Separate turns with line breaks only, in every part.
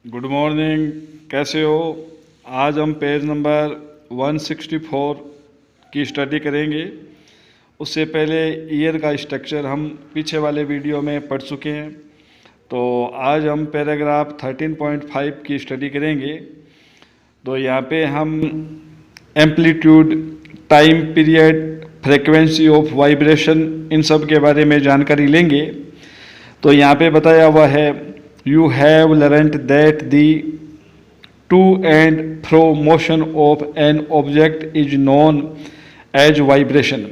Good morning, कैसे हो। आज हम पेज नंबर 164 की स्टडी करेंगे। उससे पहले ईयर का स्ट्रक्चर हम पीछे वाले वीडियो में पढ़ चुके हैं। तो आज हम पैराग्राफ 13.5 की स्टडी करेंगे। तो यहाँ पे हम amplitude, time period, frequency of vibration, इन सब के बारे में जानकारी लेंगे। तो यहाँ पे बताया हुआ है, you have learnt that the to and fro motion of an object is known as vibration।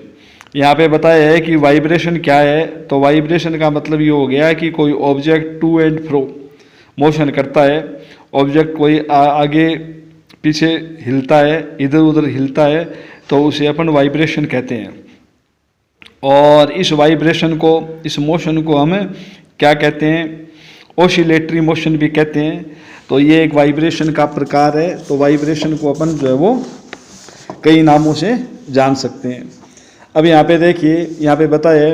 यहाँ पे बताया है कि वाइब्रेशन क्या है। तो वाइब्रेशन का मतलब ये हो गया कि कोई object to and fro motion करता है, ऑब्जेक्ट कोई आगे पीछे हिलता है, इधर उधर हिलता है, तो उसे अपन वाइब्रेशन कहते हैं। और इस वाइब्रेशन को, इस मोशन को हम क्या कहते हैं, ओसिलेटरी मोशन भी कहते हैं। तो ये एक वाइब्रेशन का प्रकार है। तो वाइब्रेशन को अपन जो है वो कई नामों से जान सकते हैं। अब यहाँ पे देखिए, यहाँ पे बताया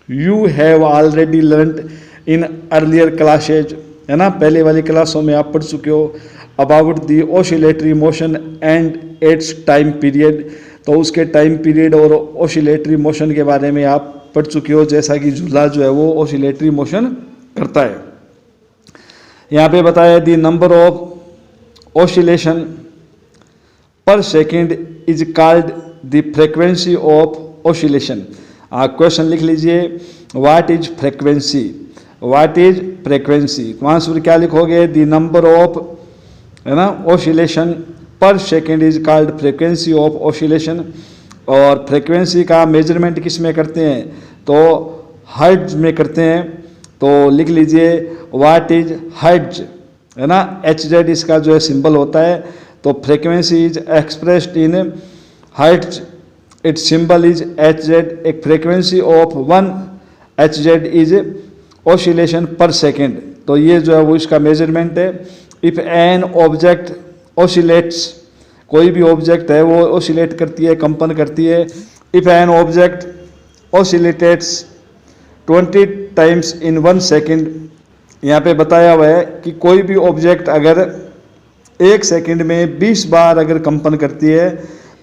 you have already learned in earlier classes, है ना, पहले वाली क्लासों में आप पढ़ चुके हो, about the oscillatory motion and it's time period. तो उसके टाइम पीरियड और ओसिलेटरी मोशन के बारे में आप पढ़ चुके हो, जैसा कि झूला जो है वो ओसिलेटरी मोशन करता है। यहाँ पे बताया दी नंबर ऑफ ओसिलेशन पर second is called the frequency of oscillation. आप क्वेश्चन लिख लीजिए, what is frequency, what is frequency. Answer क्या लिखोगे, द नंबर ऑफ, है ना, ओसिलेशन पर second is called frequency of oscillation. और फ्रीक्वेंसी का मेजरमेंट किस में करते हैं, तो हर्ट्ज में करते हैं। तो लिख लीजिए व्हाट इज हर्ट्ज, है ना, HZ इसका जो है सिंबल होता है। तो frequency is expressed in hertz, it's symbol is HZ। एक frequency of 1 HZ is oscillation पर सेकेंड। तो ये जो है वो इसका मेजरमेंट है। इफ एन ऑब्जेक्ट ओसिलेट्स, कोई भी ऑब्जेक्ट है वो ओसिलेट करती है, कंपन करती है। If an object oscillates 20 times in 1 second, यहाँ पे बताया हुआ है कि कोई भी ऑब्जेक्ट अगर 1 सेकेंड में 20 बार अगर कंपन करती है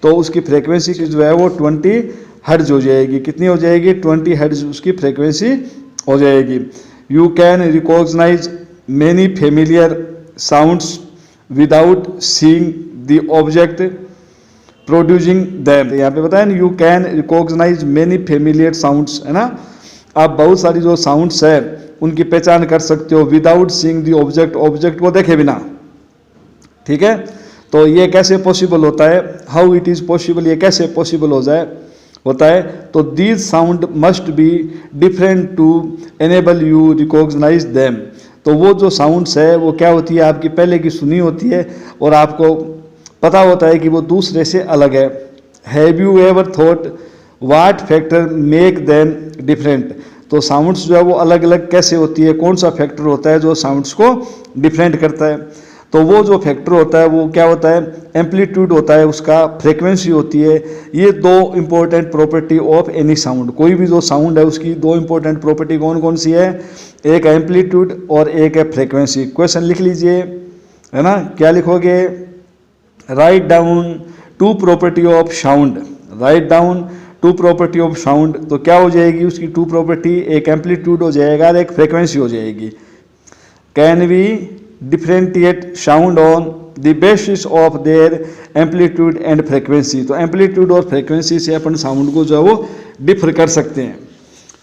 तो उसकी फ्रीक्वेंसी की जो है वो 20 हर्ट्ज हो जाएगी। कितनी हो जाएगी, 20 हर्ट्ज उसकी फ्रीक्वेंसी हो जाएगी। You can recognise many familiar sounds without seeing the object producing them. यहाँ पे बताया ना, you can recognise many familiar sounds, है ना, आप बहुत सारी जो साउंड्स है उनकी पहचान कर सकते हो without seeing the object, object को देखे बिना। ठीक है, तो ये कैसे पॉसिबल होता है, हाउ इट इज पॉसिबल, ये कैसे पॉसिबल होता है। तो these sound must be different to enable you recognise them. तो वो जो साउंड्स है वो क्या होती है, आपकी पहले की सुनी होती है और आपको पता होता है कि वो दूसरे से अलग है। Have you ever thought what factor make them different. तो साउंड्स जो है वो अलग अलग कैसे होती है, कौन सा फैक्टर होता है जो साउंड्स को डिफरेंट करता है। तो वो जो फैक्टर होता है वो क्या होता है, एम्पलीट्यूड होता है उसका, फ्रीक्वेंसी होती है। ये 2 important property of any sound. कोई भी जो साउंड है उसकी 2 इंपॉर्टेंट प्रॉपर्टी कौन कौन सी है, एक है एम्पलीट्यूड और एक है फ्रीक्वेंसी। क्वेश्चन लिख लीजिए, है ना, क्या लिखोगे, write down 2 property of sound, write down 2 property of sound. तो क्या हो जाएगी उसकी 2 प्रॉपर्टी, एक एम्पलीट्यूड हो जाएगा और एक फ्रीक्वेंसी हो जाएगी। Can we differentiate sound on the basis of their amplitude and frequency. तो एम्पलीट्यूड और फ्रीक्वेंसी से अपन साउंड को जो है वो डिफर कर सकते हैं।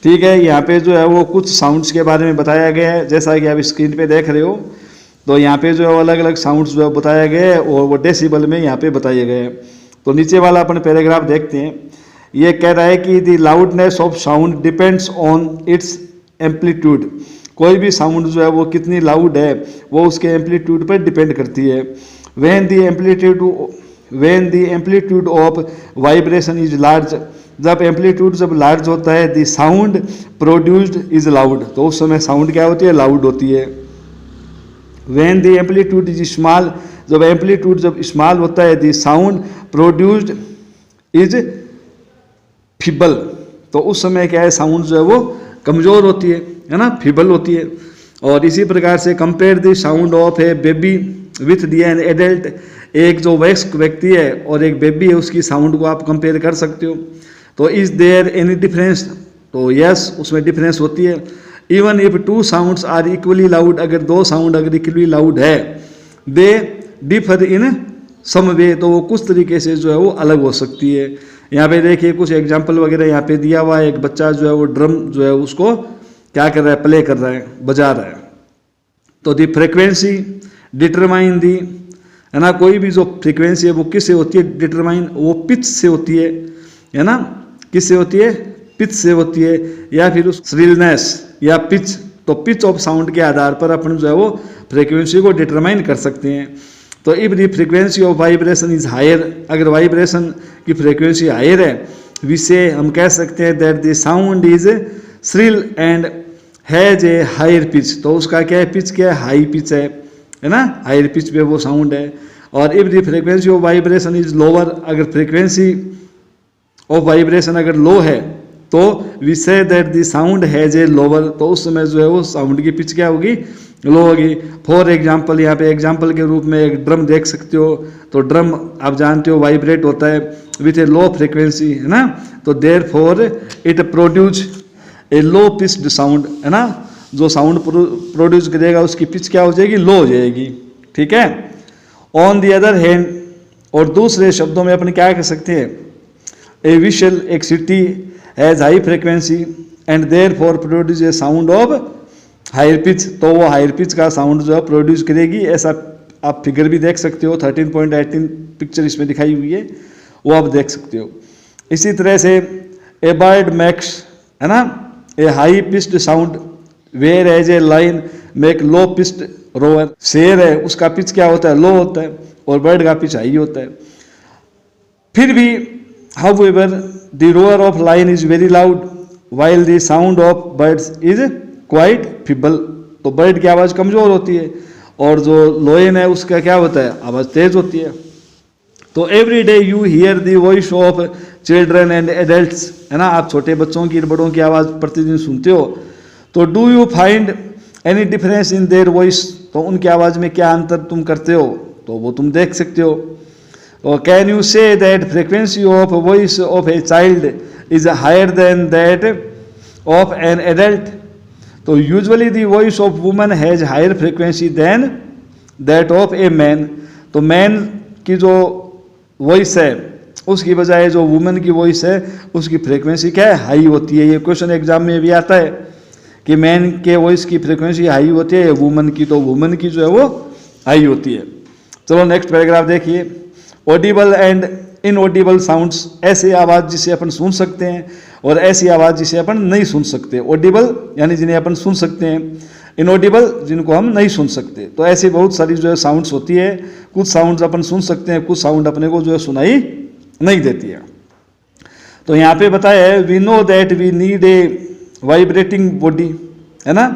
ठीक है, यहाँ पे जो है वो कुछ साउंड्स के बारे में बताया गया है, जैसा कि आप स्क्रीन पे देख रहे हो। तो यहाँ पे जो है अलग अलग साउंड्स जो है बताया गया है और वो डेसिबल में यहाँ पे बताए गए हैं। तो नीचे वाला अपन पैराग्राफ देखते हैं। ये कह रहा है कि the loudness of sound depends on it's amplitude. कोई भी साउंड जो है वो कितनी लाउड है वो उसके एम्पलीट्यूड पर डिपेंड करती है। When the amplitude of vibration is large, जब एम्पलीट्यूड जब लार्ज होता है, the sound produced is loud. तो उस समय साउंड क्या होती है, लाउड होती है। When the amplitude is small, जब एम्पलीट्यूड जब स्मॉल होता है, the sound produced is feeble. तो उस समय क्या है, साउंड जो है वो कमज़ोर होती है ना, फीबल होती है। और इसी प्रकार से compare the sound of A baby with the an adult, एक जो वयस्क व्यक्ति है और एक बेबी है उसकी साउंड को आप कंपेयर कर सकते हो। तो इज देयर एनी डिफरेंस, तो यस उसमें डिफरेंस होती है। Even if two sounds are equally loud, अगर दो साउंड अगर इक्वली लाउड है, दे डिफर इन सम वे, तो वो कुछ तरीके से जो है वो अलग हो सकती है। यहाँ पे देखिए कुछ एग्जाम्पल वगैरह यहाँ पे दिया हुआ है। एक बच्चा जो है वो ड्रम जो है उसको क्या कर रहा है, प्ले कर रहा है, बजा रहा है। तो दी फ्रिक्वेंसी डिटरमाइन दी, है ना, कोई भी जो फ्रीक्वेंसी है वो किससे होती है, डिटरमाइन, वो पिच से होती है ना, किससे होती है, पिच से होती है, या फिर उस श्रिलनेस या पिच, तो पिच ऑफ साउंड के आधार पर अपन जो है वो फ्रीक्वेंसी को डिटरमाइन कर सकते हैं। तो if the frequency of vibration is higher, अगर वाइब्रेशन की फ्रीक्वेंसी हायर है, विसे हम कह सकते हैं that the sound is shrill and has a higher pitch, तो उसका क्या है, पिच क्या है, हाई पिच है ना, हायर पिच पे वो साउंड है। और if the frequency of vibration is lower, अगर फ्रीक्वेंसी ऑफ वाइब्रेशन अगर लो है तो we say that the sound has a lower, तो उस समय जो है वो साउंड की पिच क्या होगी, लो होगी। फॉर एग्जाम्पल, यहाँ पे एग्जाम्पल के रूप में एक ड्रम देख सकते हो। तो ड्रम आप जानते हो वाइब्रेट होता है विथ ए लो फ्रीक्वेंसी, है ना, तो therefore it produce a low pitched sound, है ना, जो साउंड प्रोड्यूस करेगा उसकी पिच क्या हो जाएगी, लो हो जाएगी, ठीक है। ऑन द अदर हैंड, और दूसरे शब्दों में अपन क्या कह सकते हैं, ए विशल, एक सिटी has high frequency and therefore produce a sound of higher pitch, तो वो हायर पिच का साउंड जो है प्रोड्यूस करेगी। ऐसा आप फिगर भी देख सकते हो, 13.18 पिक्चर इसमें दिखाई हुई है, वो आप देख सकते हो। इसी तरह से ए बर्ड मेक्स, है ना, a high pitched sound whereas a lion make low pitched roar, शेर है उसका पिच क्या होता है, लो होता है, और बर्ड का पिच हाई होता है। फिर भी however the roar of lion is very loud while the sound of birds is quite feeble, तो बर्ड की आवाज़ कमज़ोर होती है और जो लोयन है उसका क्या होता है, आवाज़ तेज होती है। तो every day you here the voice of children and adults, है ना, आप छोटे बच्चों की, बड़ों की आवाज़ प्रतिदिन सुनते हो। तो do you find any difference in their voice, तो उनकी आवाज़ में क्या अंतर तुम करते हो, तो वो तुम देख सकते हो। और can you say that frequency of voice of a child is higher than that of an adult, तो usually the voice of woman has higher frequency than that of a man, तो मैन की जो voice है उसकी बजाय जो woman की voice है उसकी फ्रीक्वेंसी क्या है, हाई होती है। ये क्वेश्चन एग्जाम में भी आता है कि मैन के वॉइस की फ्रीक्वेंसी हाई होती है, वुमन की, तो वुमन की जो है वो हाई होती है। चलो नेक्स्ट पैराग्राफ देखिए। ऑडिबल एंड इनऑडिबल साउंड्स, ऐसी आवाज़ जिसे अपन सुन सकते हैं और ऐसी आवाज़ जिसे अपन नहीं सुन सकते। ऑडिबल यानी जिन्हें अपन सुन सकते हैं, इनऑडिबल जिनको हम नहीं सुन सकते। तो ऐसी बहुत सारी जो है साउंड्स होती है, कुछ साउंड्स अपन सुन सकते हैं, कुछ साउंड अपने को जो है सुनाई नहीं देती है। तो यहाँ पे बताया है we know that we need a vibrating body, है ना,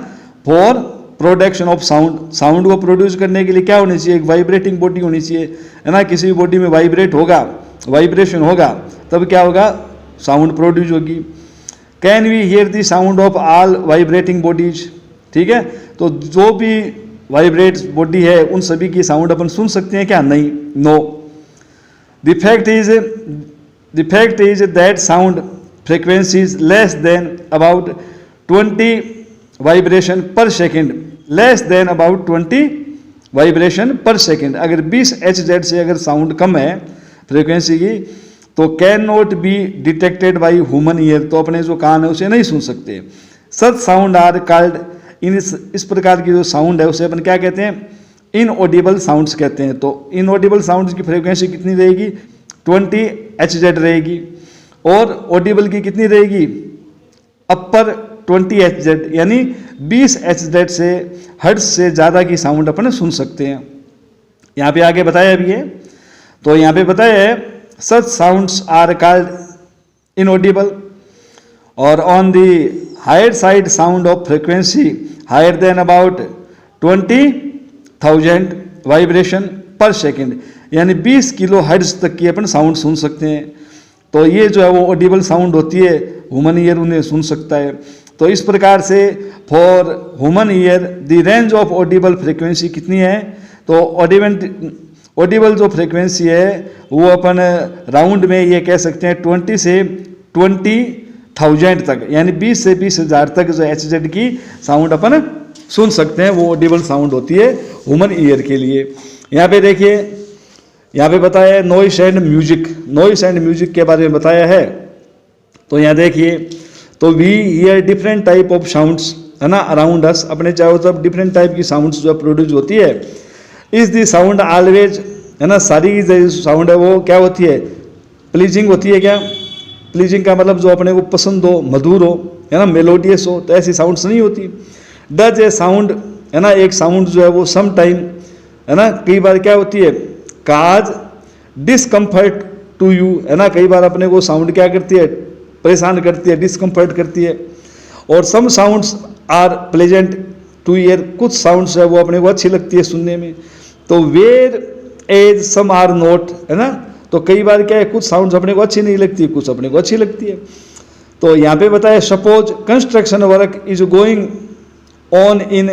for production of sound, sound को प्रोड्यूस करने के लिए क्या होनी चाहिए, एक वाइब्रेटिंग बॉडी होनी चाहिए, है ना। किसी भी बॉडी में वाइब्रेट होगा, वाइब्रेशन होगा, तब क्या होगा, साउंड प्रोड्यूस होगी। Can we hear the sound of all vibrating bodies, ठीक है, तो जो भी वाइब्रेट बॉडी है उन सभी की साउंड अपन सुन सकते हैं क्या, नहीं, no. The fact is that sound frequency is less than about 20 vibration per second, less than about 20 vibration per second. अगर 20 Hz से अगर साउंड कम है फ्रीक्वेंसी की, तो can not be detected by human ear, तो अपने जो कान है उसे नहीं सुन सकते। सच साउंड आर कॉल्ड, इस प्रकार की जो साउंड है उसे अपन क्या कहते हैं, इनऑडिबल साउंड्स कहते हैं। तो इनऑडिबल साउंड्स की फ्रीक्वेंसी कितनी रहेगी, 20 Hz रहेगी, और ऑडिबल की कितनी रहेगी, अपर 20 Hz, यानी 20 Hz से हर्ट्ज से ज़्यादा की साउंड अपन सुन सकते हैं। यहाँ पे आगे बताया भी है, तो यहाँ पे बताया है such sounds are called inaudible, और on the higher side sound of frequency higher than about 20,000 vibration per second, यानी 20 किलो हर्ट्ज तक की अपन साउंड सुन सकते हैं। तो ये जो है वो ऑडिबल साउंड होती है, ह्यूमन ईयर उन्हें सुन सकता है। तो इस प्रकार से for human ear the range of Audible frequency कितनी है, तो ऑडिबल जो फ्रीक्वेंसी है वो अपन राउंड में ये कह सकते हैं 20 से 20,000 तक, यानी 20 से 20,000 तक जो HZ की साउंड अपन सुन सकते हैं, वो ऑडिबल साउंड होती है ह्यूमन ईयर के लिए। यहाँ पे देखिए, यहाँ पे बताया है noise and music, noise and music के बारे में बताया है। तो यहाँ देखिए, तो we hear different type of sounds, है ना, अराउंड अस, अपने चारों तरफ डिफरेंट टाइप की साउंड्स जो प्रोड्यूस होती है। इज दी साउंड ऑलवेज, है ना, सारी जो साउंड है वो क्या होती है, प्लीजिंग होती है। क्या प्लीजिंग का मतलब जो अपने को पसंद हो, मधुर हो, है ना, मेलोडियस हो, तो ऐसी साउंड्स नहीं होती। डज ए साउंड, है ना, एक साउंड जो है वो सम टाइम, है ना, कई बार क्या होती है, काज डिसकम्फर्ट टू यू, है ना, कई बार अपने को साउंड क्या करती है, परेशान करती है, डिसकम्फर्ट करती है। और some sounds are pleasant to ear, कुछ साउंड्स है वो अपने को अच्छी लगती है सुनने में। तो whereas some are not, है ना, तो कई बार क्या है, कुछ साउंड्स अपने को अच्छी नहीं लगती, कुछ अपने को अच्छी लगती है। तो यहाँ पे बताया suppose construction work is going on in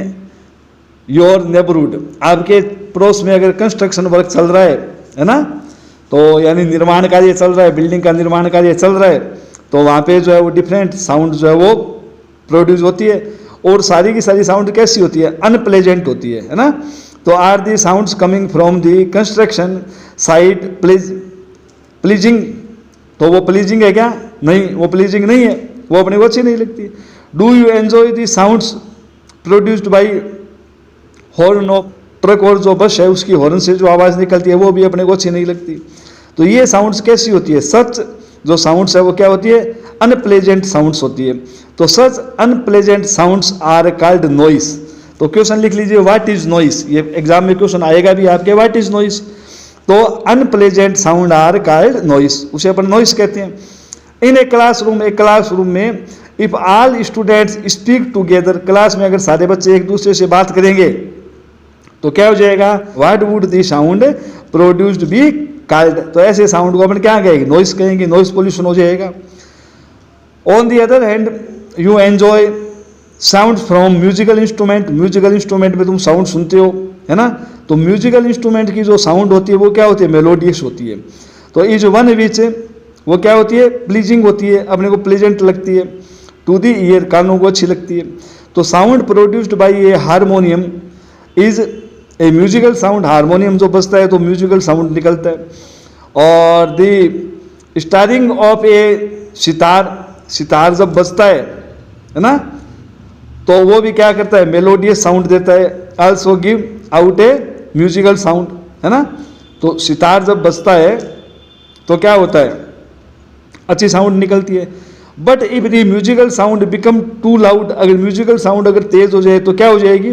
your neighbourhood, आपके पड़ोस में अगर कंस्ट्रक्शन वर्क चल रहा है ना, तो यानी निर्माण कार्य चल रहा है, बिल्डिंग का निर्माण कार्य चल रहा है, तो वहाँ पे जो है वो डिफरेंट साउंड जो है वो प्रोड्यूस होती है। और सारी की सारी साउंड कैसी होती है, अनप्लेजेंट होती है ना। तो are the sounds coming from the construction side pleasing, तो वो प्लीजिंग है क्या, नहीं, वो प्लीजिंग नहीं है, वो अपने को अच्छी नहीं लगती। Do you enjoy the sounds produced by horn of truck, और जो बस है उसकी हॉर्न से जो आवाज़ निकलती है वो भी अपने को अच्छी नहीं लगती। तो ये साउंड्स कैसी होती है, सच जो साउंड्स है वो क्या होती है, अनप्लेजेंट साउंड्स होती है। तो such unpleasant sounds are called noise. तो क्वेश्चन लिख लीजिए, व्हाट इज नॉइस, ये एग्जाम में क्वेश्चन आएगा भी आपके, व्हाट इज नॉइस। तो unpleasant sound are called noise, उसे अपन नॉइस कहते हैं। इन ए क्लासरूम, एक क्लासरूम में if all students speak together, class में अगर सारे बच्चे एक दूसरे से बात करेंगे तो क्या हो जाएगा, what would the sound produced be called, तो ऐसे साउंड को अपन क्या कहेंगे, नॉइस कहेंगे, नॉइस पोल्यूशन हो जाएगा। On the other hand you enjoy sound from musical instrument, musical instrument में तुम साउंड सुनते हो, है ना, तो म्यूजिकल इंस्ट्रूमेंट की जो साउंड होती है वो क्या होती है, मेलोडियस होती है। तो इज वन विच, वो क्या होती है, प्लीजिंग होती है, अपने को प्लेजेंट लगती है, टू दी ईयर, कानों को अच्छी लगती है। तो sound produced by A harmonium is a musical sound, harmonium जो बजता है तो म्यूजिकल साउंड निकलता है। और द स्टारिंग ऑफ ए सितार, सितार जब बजता है ना, तो वो भी क्या करता है, मेलोडियस साउंड देता है। आल्सो गिव आउट ए म्यूजिकल साउंड, है ना, तो सितार जब बजता है तो क्या होता है, अच्छी साउंड निकलती है। But if the musical sound become too loud, अगर म्यूजिकल साउंड अगर तेज हो जाए तो क्या हो जाएगी,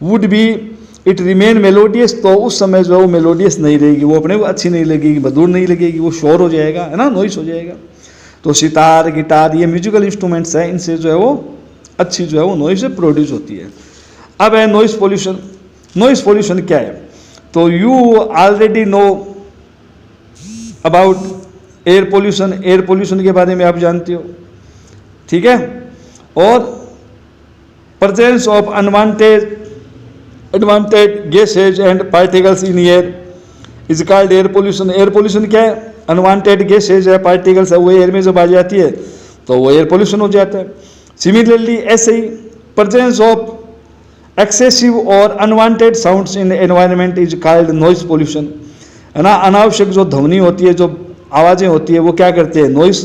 would be it remain melodious, तो उस समय जो है वो मेलोडियस नहीं रहेगी, वो अपने को अच्छी नहीं लगेगी, मधुर नहीं लगेगी, वो शोर हो जाएगा, है ना, नॉइस हो जाएगा। तो सितार, गिटार, ये म्यूजिकल इंस्ट्रूमेंट्स हैं, इनसे जो है वो अच्छी जो है वो नॉइस प्रोड्यूस होती है। अब है नॉइस पोल्यूशन। नॉइस पोल्यूशन क्या है, तो you already know about air pollution, air pollution के बारे में आप जानते हो, ठीक है। और presence of unwanted gases and particles in air is called air pollution. Air pollution क्या है, अनवांटेड गैसेज है, पार्टिकल्स है, वो एयर में जब आ जाती है तो वो एयर पोल्यूशन हो जाता है। सिमिलरली ऐसे ही प्रेजेंस ऑफ एक्सेसिव और unwanted sounds in environment is called noise pollution, है ना, अनावश्यक जो ध्वनि होती है, जो आवाज़ें होती है, वो क्या करते हैं, नॉइस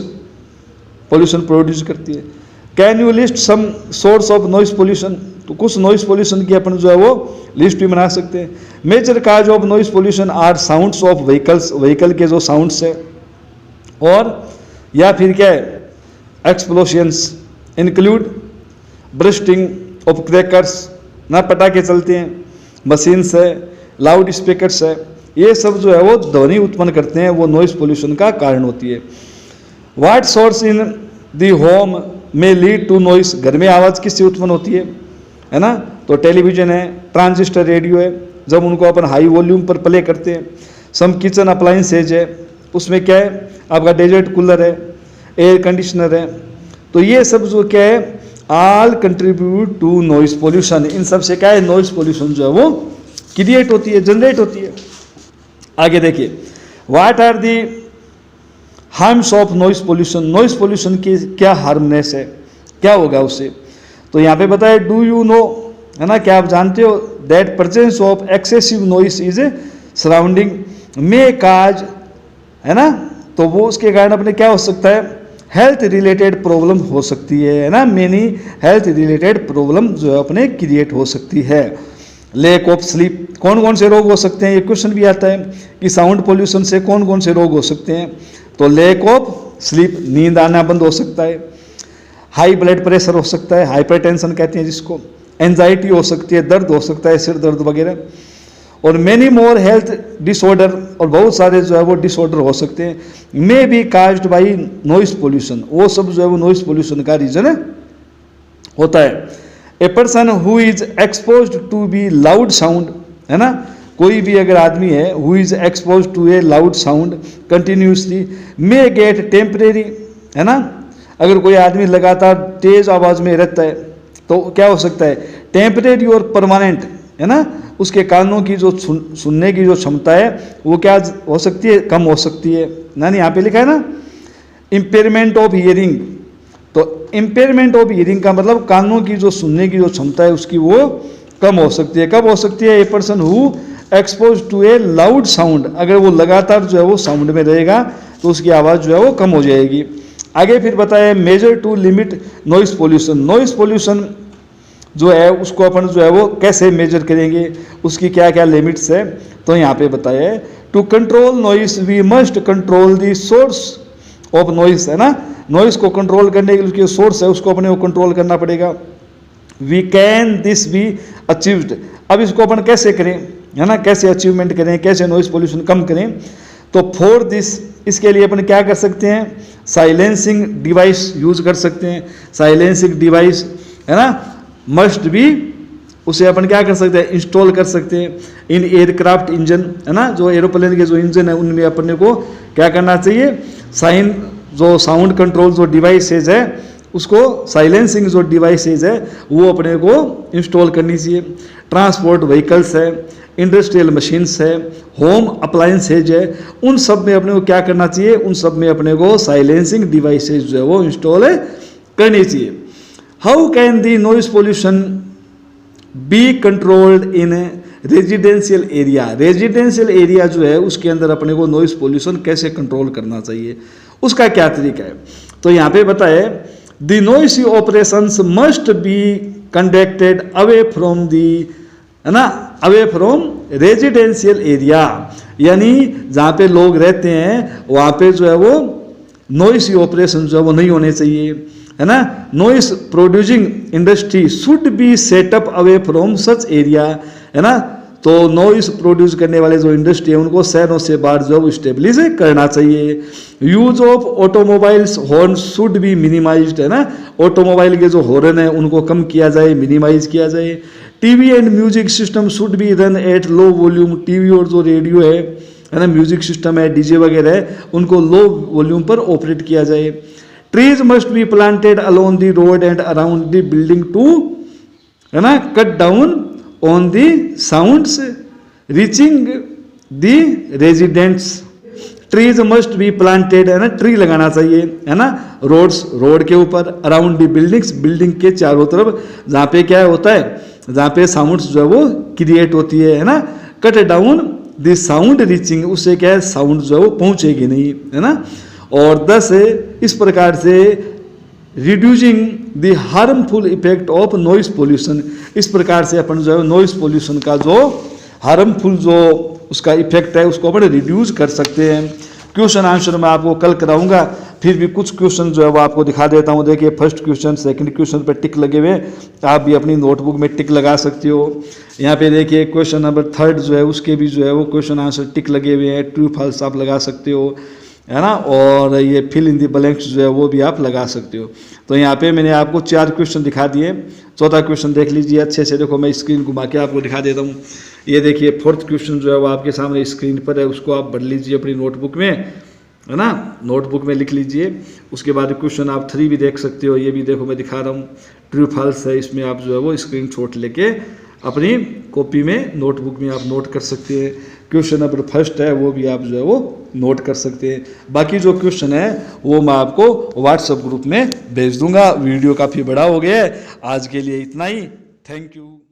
पोल्यूशन प्रोड्यूस करती है। Can you list some source of noise pollution, तो कुछ नॉइस पोल्यूशन की अपन जो है वो लिस्ट भी बना सकते हैं। Major cause of noise pollution are sounds of vehicles, vehicle के जो साउंड्स है, और या फिर क्या है, explosions include bursting of crackers, ना पटाखे चलते हैं, मशीन्स है, लाउड स्पीकर्स है, ये सब जो है वो ध्वनि उत्पन्न करते हैं, वो नॉइस पोल्यूशन का कारण होती है। What source in the home में लीड टू नॉइस, घर में आवाज़ किससे उत्पन्न होती है ना, तो टेलीविजन है, ट्रांजिस्टर रेडियो है, जब उनको अपन हाई वॉल्यूम पर प्ले करते हैं। सम किचन अप्लाइंसेज है, उसमें क्या है, आपका डेजर्ट कूलर है, एयर कंडीशनर है, तो ये सब जो क्या है all contribute to noise pollution. इन सब से क्या है, नॉइस पोल्यूशन जो है वो क्रिएट होती है, जनरेट होती है। आगे देखिए, what are the harms of noise pollution. Noise pollution की क्या हार्मनेस है, क्या होगा उससे। तो यहाँ पे बताया, डू यू नो, है ना, क्या आप जानते हो, that presence of excessive noise is a surrounding में काज, है ना, तो वो उसके कारण अपने क्या हो सकता है, हेल्थ रिलेटेड प्रॉब्लम हो सकती है ना, मेनी हेल्थ रिलेटेड प्रॉब्लम जो है अपने क्रिएट हो सकती है। लैक ऑफ स्लीप, कौन कौन से रोग हो सकते हैं, ये क्वेश्चन भी आता है कि साउंड पोल्यूशन से कौन कौन से रोग हो सकते हैं। तो लैक ऑफ स्लीप, नींद आना बंद हो सकता है। हाई ब्लड प्रेशर हो सकता है, हाइपरटेंशन कहते हैं जिसको। एंजाइटी हो सकती है, दर्द हो सकता है, सिर दर्द वगैरह। और मेनी मोर हेल्थ डिसऑर्डर, और बहुत सारे जो है वो डिसऑर्डर हो सकते हैं, may be caused by noise pollution, वो सब जो है वो नॉइस पोल्यूशन का रीजन होता है। A person who is exposed to be loud sound, है ना, कोई भी अगर आदमी है हु इज expose to a loud sound continuously may get temporary, है ना, अगर कोई आदमी लगातार तेज आवाज में रहता है तो क्या हो सकता है, टेम्परेरी और परमानेंट, है ना, उसके कानों की जो सुनने की जो क्षमता है वो क्या हो सकती है, कम हो सकती है। ना यहाँ पे लिखा है ना, इम्पेयरमेंट ऑफ हियरिंग, तो इम्पेयरमेंट ऑफ हियरिंग का मतलब कानों की जो सुनने की जो क्षमता है उसकी वो कम हो सकती है। कब हो सकती है, a person who expose to a loud sound, अगर वो लगातार जो है वो साउंड में रहेगा तो उसकी आवाज़ जो है वो कम हो जाएगी। आगे फिर बताया, measure to limit noise pollution. Noise pollution जो है उसको अपन जो है वो कैसे मेजर करेंगे, उसकी क्या क्या लिमिट्स है। तो यहाँ पे बताया है, to control noise we must control the source of noise, है ना, नॉइस को कंट्रोल करने के लिए उसकी सोर्स है उसको अपने को कंट्रोल करना पड़ेगा। We can this be achieved, अब इसको अपन कैसे करें, है ना, कैसे अचीवमेंट करें, कैसे नॉइस पोल्यूशन कम करें। तो फॉर दिस, इसके लिए अपन क्या कर सकते हैं, साइलेंसिंग डिवाइस यूज कर सकते हैं। साइलेंसिंग डिवाइस, है ना, मस्ट बी, उसे अपन क्या कर सकते हैं, इंस्टॉल कर सकते हैं इन एयरक्राफ्ट इंजन, है ना, जो एरोप्लेन के जो इंजन है उनमें अपने को क्या करना चाहिए, जो साउंड कंट्रोल जो डिवाइसेज है उसको, साइलेंसिंग जो डिवाइसेज है वो अपने को इंस्टॉल करनी चाहिए। ट्रांसपोर्ट व्हीकल्स है, इंडस्ट्रियल मशीन्स है, होम अप्लायंसेज है, उन सब में अपने को क्या करना चाहिए, उन सब में अपने को साइलेंसिंग डिवाइसेज जो है वो इंस्टॉल करनी चाहिए। How can the noise pollution be controlled in residential area. Residential area जो है उसके अंदर अपने को नॉइस पोल्यूशन कैसे कंट्रोल करना चाहिए, उसका क्या तरीका है। तो यहाँ पे बताए, the noisy operations must be conducted away from the, है ना, अवे फ्रॉम रेजिडेंशियल एरिया, यानी जहाँ पे लोग रहते हैं वहाँ पे जो है वो नॉइसी ऑपरेशन जो है वो नहीं होने चाहिए, है ना। Noise producing industry should be set up away from such area, है ना, तो नॉइस प्रोड्यूस करने वाले जो इंडस्ट्री है उनको शहरों से बाहर जो है स्टेब्लिश करना चाहिए। Use of automobiles horn should be minimised, है ना, ऑटोमोबाइल के जो हॉर्न है उनको कम किया जाए, मिनिमाइज किया जाए। TV and music system should be run at low volume, TV और जो रेडियो है ना, म्यूजिक सिस्टम है, डीजे वगैरह है, उनको लो वॉल्यूम पर ऑपरेट किया जाए। Trees must be planted along the road and around the building to, है ना, cut down on the sounds reaching the residents. Trees must be planted, है ना, ट्री लगाना चाहिए, है ना, रोड के ऊपर, अराउंड दी बिल्डिंग्स, बिल्डिंग के चारों तरफ, जहाँ पे क्या होता है, जहाँ पे साउंड्स जो है वो क्रिएट होती है ना। Cut down the sound reaching, उससे क्या है, साउंड जो है वो पहुँचेगी नहीं, है ना। और 10 इस प्रकार से reducing the harmful effect of noise pollution, इस प्रकार से अपन जो है नॉइस पोल्यूशन का जो हार्मफुल जो उसका इफेक्ट है उसको अपन रिड्यूस कर सकते हैं। क्वेश्चन आंसर मैं आपको कल कराऊंगा, फिर भी कुछ क्वेश्चन जो है वो आपको दिखा देता हूँ। देखिए, फर्स्ट क्वेश्चन, सेकंड क्वेश्चन पर टिक लगे हुए हैं, आप भी अपनी नोटबुक में टिक लगा सकते हो। यहाँ पे देखिए क्वेश्चन नंबर 3 जो है उसके भी जो है वो क्वेश्चन आंसर टिक लगे हुए हैं, ट्रू फॉल्स आप लगा सकते हो, है ना। और ये फिल इन दी ब्लैंक्स जो है वो भी आप लगा सकते हो। तो यहाँ पे मैंने आपको 4 क्वेश्चन दिखा दिए, चौथा क्वेश्चन देख लीजिए अच्छे से। देखो मैं स्क्रीन घुमा के आपको दिखा देता हूँ। ये देखिए 4th क्वेश्चन जो है वो आपके सामने स्क्रीन पर है, उसको आप पढ़ लीजिए अपनी नोटबुक में, है ना, नोटबुक में लिख लीजिए। उसके बाद क्वेश्चन आप 3 भी देख सकते हो, ये भी देखो मैं दिखा रहा हूँ, ट्रू फॉल्स है, इसमें आप जो है वो स्क्रीनशॉट लेके अपनी कॉपी में नोटबुक में आप नोट कर सकते हैं। क्वेश्चन नंबर फर्स्ट है वो भी आप जो है वो नोट कर सकते हैं। बाकी जो क्वेश्चन है वो मैं आपको व्हाट्सएप ग्रुप में भेज दूंगा। वीडियो काफ़ी बड़ा हो गया है, आज के लिए इतना ही। Thank you.